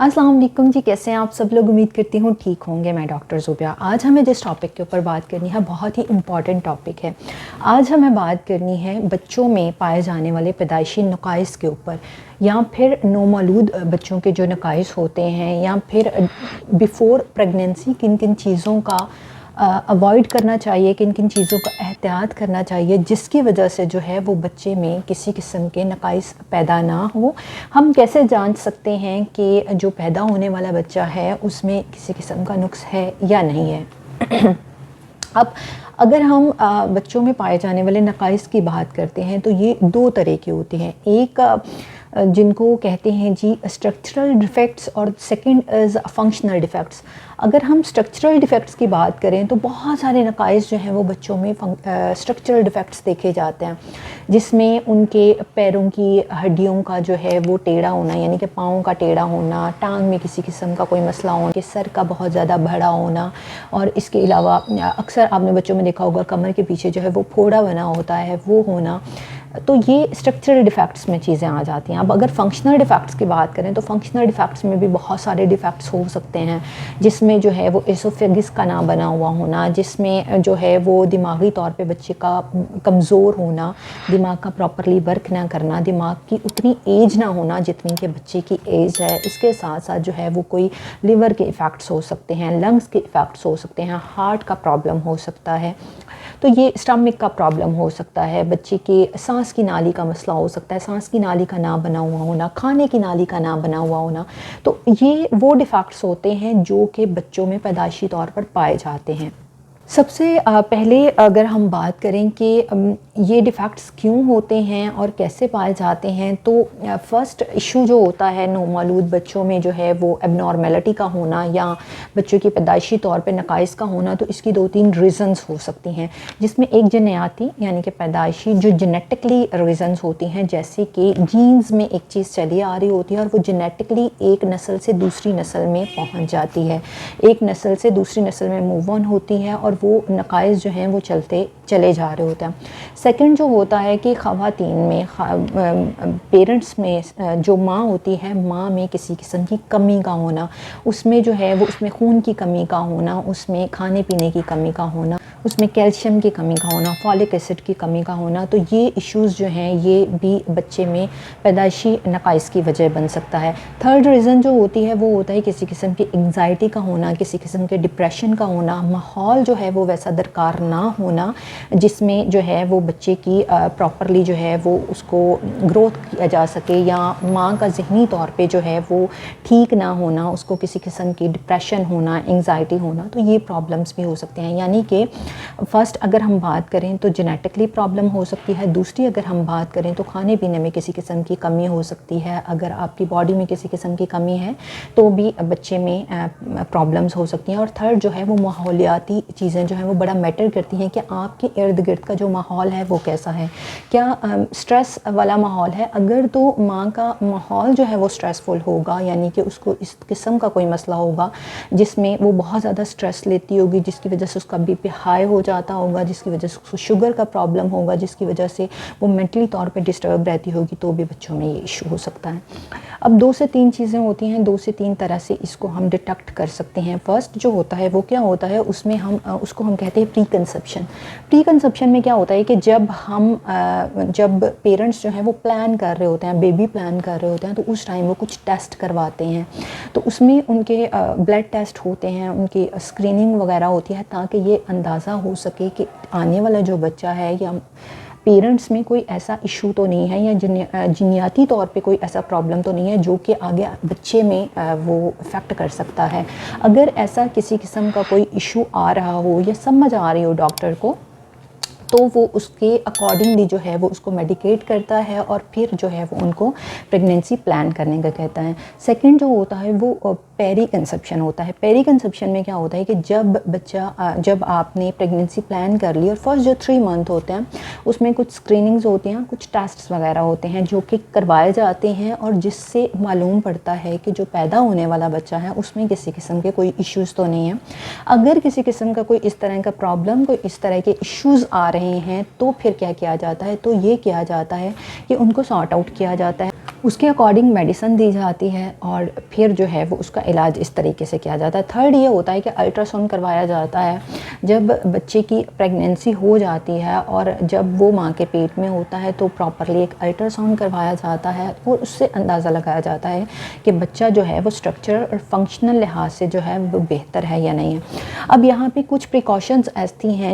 अस्सलाम वालेकुम जी, कैसे हैं आप सब लोग। उम्मीद करती हूँ ठीक होंगे। मैं डॉक्टर ज़ुबिया। आज हमें जिस टॉपिक के ऊपर बात करनी है बहुत ही इम्पॉर्टेंट टॉपिक है। आज हमें बात करनी है बच्चों में पाए जाने वाले पैदाइशी नकाइस के ऊपर, या फिर नौमौलूद बच्चों के जो नकाइस होते हैं, या फिर बिफ़ोर प्रेगनेंसी किन किन चीज़ों का अवॉइड करना चाहिए, किन किन चीज़ों का एहतियात करना चाहिए जिसकी वजह से जो है वो बच्चे में किसी किस्म के नकाइस पैदा ना हो। हम कैसे जान सकते हैं कि जो पैदा होने वाला बच्चा है उसमें किसी किस्म का नुक्स है या नहीं है। अब अगर हम बच्चों में पाए जाने वाले नकाइस की बात करते हैं तो ये दो तरह के होते हैं। एक जिनको कहते हैं जी स्ट्रक्चरल डिफेक्ट्स, और सेकंड इज़ फंक्शनल डिफेक्ट्स। अगर हम स्ट्रक्चरल डिफेक्ट्स की बात करें तो बहुत सारे नकाइस जो हैं वो बच्चों में स्ट्रक्चरल डिफेक्ट्स देखे जाते हैं, जिसमें उनके पैरों की हड्डियों का जो है वो टेढ़ा होना, यानी कि पाँव का टेढ़ा होना, टांग में किसी किस्म का कोई मसला होना, कि सर का बहुत ज़्यादा बड़ा होना, और इसके अलावा अक्सर आपने बच्चों में देखा होगा कमर के पीछे जो है वो फोड़ा बना होता है, वो होना। तो ये स्ट्रक्चरल डिफेक्ट्स में चीज़ें आ जाती हैं। अब अगर फंक्शनल डिफेक्ट्स की बात करें तो फंक्शनल डिफेक्ट्स में भी बहुत सारे डिफेक्ट्स हो सकते हैं, जिसमें जो है वो एसोफेगिस का ना बना हुआ होना, जिसमें जो है वो दिमागी तौर पे बच्चे का कमज़ोर होना, दिमाग का प्रॉपरली वर्क ना करना, दिमाग की उतनी एज ना होना जितनी कि बच्चे की एज है। इसके साथ साथ जो है वो कोई लिवर के इफ़ेक्ट्स हो सकते हैं, लंग्स के इफ़ेक्ट्स हो सकते हैं, हार्ट का प्रॉब्लम हो सकता है, तो ये स्टमक का प्रॉब्लम हो सकता है, बच्चे के सांस की नाली का मसला हो सकता है, सांस की नाली का ना बना हुआ होना, खाने की नाली का ना बना हुआ होना। तो ये वो डिफेक्ट्स होते हैं जो कि बच्चों में पैदाइशी तौर पर पाए जाते हैं। सबसे पहले अगर हम बात करें कि ये डिफेक्ट्स क्यों होते हैं और कैसे पाए जाते हैं, तो फ़र्स्ट इशू जो होता है नौमौलूद बच्चों में जो है वो एबनॉर्मेलिटी का होना, या बच्चों की पैदाइशी तौर पे नकाइस का होना। तो इसकी दो तीन रीज़न्स हो सकती हैं, जिसमें एक जन्याती यानी कि पैदाइशी जो जेनेटिकली रीज़न्स होती हैं, जैसे कि जीन्स में एक चीज़ चली आ रही होती है और वो जेनेटिकली एक नस्ल से दूसरी नस्ल में पहुँच जाती है, एक नस्ल से दूसरी नस्ल में मूव ऑन होती है, और वो नकाइस जो हैं वो चले जा रहे होते हैं। सेकंड जो होता है कि ख़वातीन में पेरेंट्स में जो माँ होती है, माँ में किसी किस्म की कमी का होना, उसमें जो है वो उसमें खून की कमी का होना, उसमें खाने पीने की कमी का होना, उसमें कैल्शियम की कमी का होना, फॉलिक एसिड की कमी का होना। तो ये इश्यूज़ जो हैं ये भी बच्चे में पैदाइशी नकाइस की वजह बन सकता है। थर्ड रीज़न जो होती है वो होता है किसी किस्म की एंग्जाइटी का होना, किसी किस्म के डिप्रेशन का होना, माहौल जो है वो वैसा दरकार ना होना जिसमें जो है वो बच्चे की प्रॉपरली जो है वो उसको ग्रोथ किया जा सके, या माँ का ज़हनी तौर पे जो है वो ठीक ना होना, उसको किसी किस्म की डिप्रेशन होना, एंग्जाइटी होना। तो ये प्रॉब्लम्स भी हो सकते हैं। यानी कि फ़र्स्ट अगर हम बात करें तो जेनेटिकली प्रॉब्लम हो सकती है, दूसरी अगर हम बात करें तो खाने पीने में किसी किस्म की कमी हो सकती है। अगर आपकी बॉडी में किसी किस्म की कमी है तो भी बच्चे में प्रॉब्लम्स हो सकती हैं। और थर्ड जो है वो माहौलियाती चीज़ें जो हैं वो बड़ा मैटर करती हैं कि आपके इर्द गिर्द का जो माहौल है वो कैसा है, क्या स्ट्रेस वाला माहौल है। अगर तो माँ का माहौल जो है वो स्ट्रेसफुल होगा, यानी कि उसको इस किस्म का कोई मसला होगा जिसमें वो बहुत ज़्यादा स्ट्रेस लेती होगी, जिसकी वजह से उसका बीपी हाई हो जाता होगा, जिसकी वजह से उसको शुगर का प्रॉब्लम होगा, जिसकी वजह से वो मेंटली तौर पे डिस्टर्ब रहती होगी, तो भी बच्चों में ये इशू हो सकता है। अब दो से तीन चीज़ें होती हैं, दो से तीन तरह से इसको हम डिटेक्ट कर सकते हैं। फर्स्ट जो होता है वो क्या होता है, उसमें हम उसको हम कहते हैं प्री कंसेप्शन। प्री कंसेप्शन में क्या होता है कि जब पेरेंट्स जो हैं वो प्लान कर रहे होते हैं, बेबी प्लान कर रहे होते हैं, तो उस टाइम वो कुछ टेस्ट करवाते हैं। तो उसमें उनके ब्लड टेस्ट होते हैं, उनकी स्क्रीनिंग वगैरह होती है, ताकि ये अंदाज़ा हो सके कि आने वाला जो बच्चा है या पेरेंट्स में कोई ऐसा इशू तो नहीं है, या जिनियाती तौर पे कोई ऐसा प्रॉब्लम तो नहीं है जो कि आगे बच्चे में वो इफ़ेक्ट कर सकता है। अगर ऐसा किसी किस्म का कोई इशू आ रहा हो या समझ आ रही हो डॉक्टर को, तो वो उसके अकॉर्डिंगली जो है वो उसको मेडिकेट करता है, और फिर जो है वो उनको प्रेगनेंसी प्लान करने का कहता है। सेकंड जो होता है वो पेरी कंसेप्शन होता है। पेरी कंसेप्शन में क्या होता है कि जब आपने प्रेगनेंसी प्लान कर ली और फर्स्ट जो 3 मंथ होते हैं उसमें कुछ स्क्रीनिंग्स होती हैं, कुछ टेस्ट्स वगैरह होते हैं जो कि करवाए जाते हैं, और जिससे मालूम पड़ता है कि जो पैदा होने वाला बच्चा है उसमें किसी किस्म के कोई इश्यूज़ तो नहीं है। अगर किसी किस्म का कोई इस तरह का प्रॉब्लम, कोई इस तरह के इश्यूज़ आ रहे हैं, तो फिर क्या किया जाता है, तो ये किया जाता है कि उनको सॉर्ट आउट किया जाता है। اس کے اکارڈنگ میڈیسن دی جاتی ہے اور پھر جو ہے وہ اس کا علاج اس طریقے سے کیا جاتا ہے۔ تھرڈ یہ ہوتا ہے کہ الٹرا ساؤنڈ کروایا جاتا ہے جب بچے کی پریگننسی ہو جاتی ہے اور جب وہ ماں کے پیٹ میں ہوتا ہے تو پراپرلی ایک الٹرا ساؤنڈ کروایا جاتا ہے اور اس سے اندازہ لگایا جاتا ہے کہ بچہ جو ہے وہ اسٹرکچر اور فنکشنل لحاظ سے جو ہے وہ بہتر ہے یا نہیں ہے۔ اب یہاں پہ کچھ پریکاشنز ایسی ہیں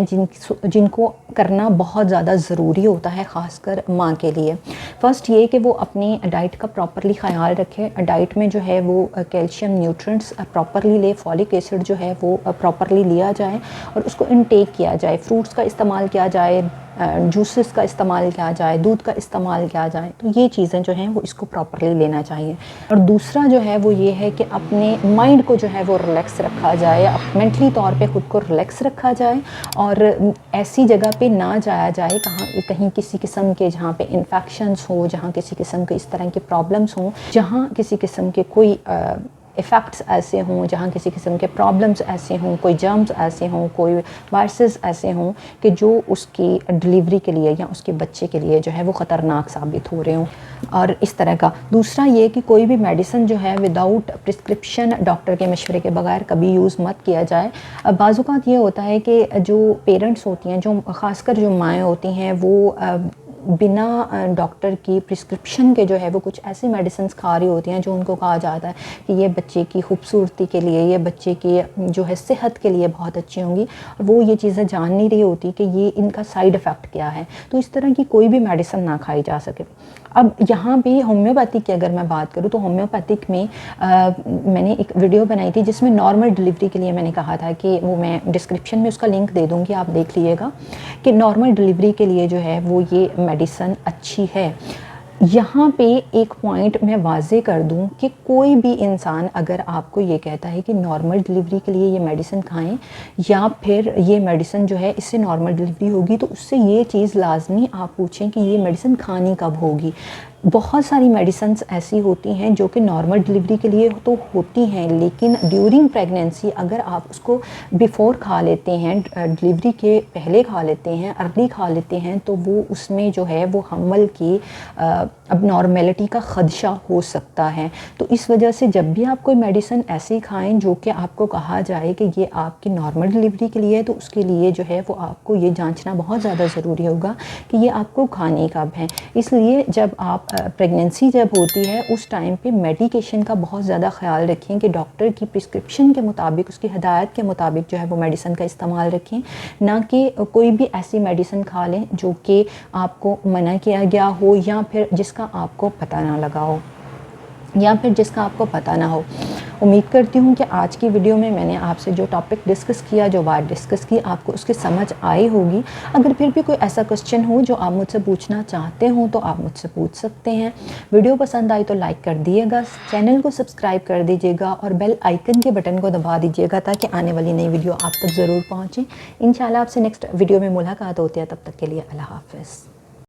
جن کو کرنا بہت زیادہ ضروری ہوتا ہے، خاص کر ماں کے لیے۔ فرسٹ یہ کہ وہ اپنی ڈائٹ کا پراپرلی خیال رکھے، ڈائٹ میں جو ہے وہ کیلشیم نیوٹرنٹس پراپرلی لے، فولک ایسڈ جو ہے وہ پراپرلی لیا جائے اور اس کو انٹیک کیا جائے، فروٹس کا استعمال کیا جائے، جوسز کا استعمال کیا جائے، دودھ کا استعمال کیا جائے، تو یہ چیزیں جو ہیں وہ اس کو پراپرلی لینا چاہیے۔ اور دوسرا جو ہے وہ یہ ہے کہ اپنے مائنڈ کو جو ہے وہ ریلیکس رکھا جائے، مینٹلی طور پہ خود کو ریلیکس رکھا جائے اور ایسی جگہ پہ نہ جایا جائے کہیں کسی قسم کے جہاں پہ انفیکشنز ہو، جہاں کسی قسم کے اس طرح کے پرابلمس ہوں، جہاں کسی قسم کے کوئی ایفیکٹس ایسے ہوں، جہاں کسی قسم کے پرابلمس ایسے ہوں، کوئی جرمز ایسے ہوں، کوئی وائرسز ایسے ہوں کہ جو اس کی ڈلیوری کے لیے یا اس کے بچے کے لیے جو ہے وہ خطرناک ثابت ہو رہے ہوں اور اس طرح کا۔ دوسرا یہ کہ کوئی بھی میڈیسن جو ہے وداؤٹ پرسکرپشن ڈاکٹر کے مشورے کے بغیر کبھی یوز مت کیا جائے۔ بعض اوقات یہ ہوتا ہے کہ جو پیرنٹس ہوتی ہیں، جو خاص کر جو مائیں ہوتی ہیں، وہ بنا ڈاکٹر کی پرسکرپشن کے جو ہے وہ کچھ ایسی میڈیسنز کھا رہی ہوتی ہیں جو ان کو کہا جاتا ہے کہ یہ بچے کی خوبصورتی کے لیے، یہ بچے کی جو ہے صحت کے لیے بہت اچھی ہوں گی، اور وہ یہ چیزیں جان نہیں رہی ہوتی کہ یہ ان کا سائیڈ افیکٹ کیا ہے، تو اس طرح کی کوئی بھی میڈیسن نہ کھائی جا سکے۔ اب یہاں بھی ہومیوپیتھک کی اگر میں بات کروں تو ہومیوپیتھک میں میں نے ایک ویڈیو بنائی تھی جس میں نارمل ڈلیوری کے لیے میں نے کہا تھا کہ وہ میں ڈسکرپشن میں اس کا لنک دے دوں گی، آپ دیکھ لیجیے گا کہ نارمل ڈلیوری کے لیے جو ہے وہ یہ میڈیسن اچھی ہے۔ یہاں پہ ایک پوائنٹ میں واضح کر دوں کہ کوئی بھی انسان اگر آپ کو یہ کہتا ہے کہ نارمل ڈلیوری کے لیے یہ میڈیسن کھائیں یا پھر یہ میڈیسن جو ہے اس سے نارمل ڈلیوری ہوگی، تو اس سے یہ چیز لازمی آپ پوچھیں کہ یہ میڈیسن کھانی کب ہوگی۔ بہت ساری میڈیسنز ایسی ہوتی ہیں جو کہ نارمل ڈلیوری کے لیے تو ہوتی ہیں، لیکن ڈیورنگ پریگننسی اگر آپ اس کو بیفور کھا لیتے ہیں، ڈلیوری کے پہلے کھا لیتے ہیں، ارلی کھا لیتے ہیں، تو وہ اس میں جو ہے وہ حمل کی اب نارمیلٹی کا خدشہ ہو سکتا ہے۔ تو اس وجہ سے جب بھی آپ کوئی میڈیسن ایسی کھائیں جو کہ آپ کو کہا جائے کہ یہ آپ کی نارمل ڈلیوری کے لیے ہے، تو اس کے لیے جو ہے وہ آپ کو یہ جانچنا بہت زیادہ ضروری ہوگا کہ یہ آپ کو کھانی کب ہے۔ اس لیے جب آپ پریگننسی جب ہوتی ہے اس ٹائم پہ میڈیکیشن کا بہت زیادہ خیال رکھیں کہ ڈاکٹر کی پرسکرپشن کے مطابق، اس کی ہدایت کے مطابق جو ہے وہ میڈیسن کا استعمال رکھیں، نہ کہ کوئی بھی ایسی میڈیسن کھا لیں جو کہ آپ کو منع کیا گیا ہو یا پھر جس کا آپ کو پتہ نہ لگا ہو یا پھر جس کا آپ کو پتہ نہ ہو۔ امید کرتی ہوں کہ آج کی ویڈیو میں نے آپ سے جو ٹاپک ڈسکس کیا، جو بات ڈسکس کی، آپ کو اس کی سمجھ آئی ہوگی۔ اگر پھر بھی کوئی ایسا کوسچن ہو جو آپ مجھ سے پوچھنا چاہتے ہوں تو آپ مجھ سے پوچھ سکتے ہیں۔ ویڈیو پسند آئی تو لائک کر دیجیے گا، چینل کو سبسکرائب کر دیجیے گا اور بیل آئیکن کے بٹن کو دبا دیجیے گا تاکہ آنے والی نئی ویڈیو آپ تک ضرور پہنچیں۔ انشاءاللہ آپ سے نیکسٹ ویڈیو میں ملاقات ہوتی ہے، تب تک کے لیے اللہ حافظ۔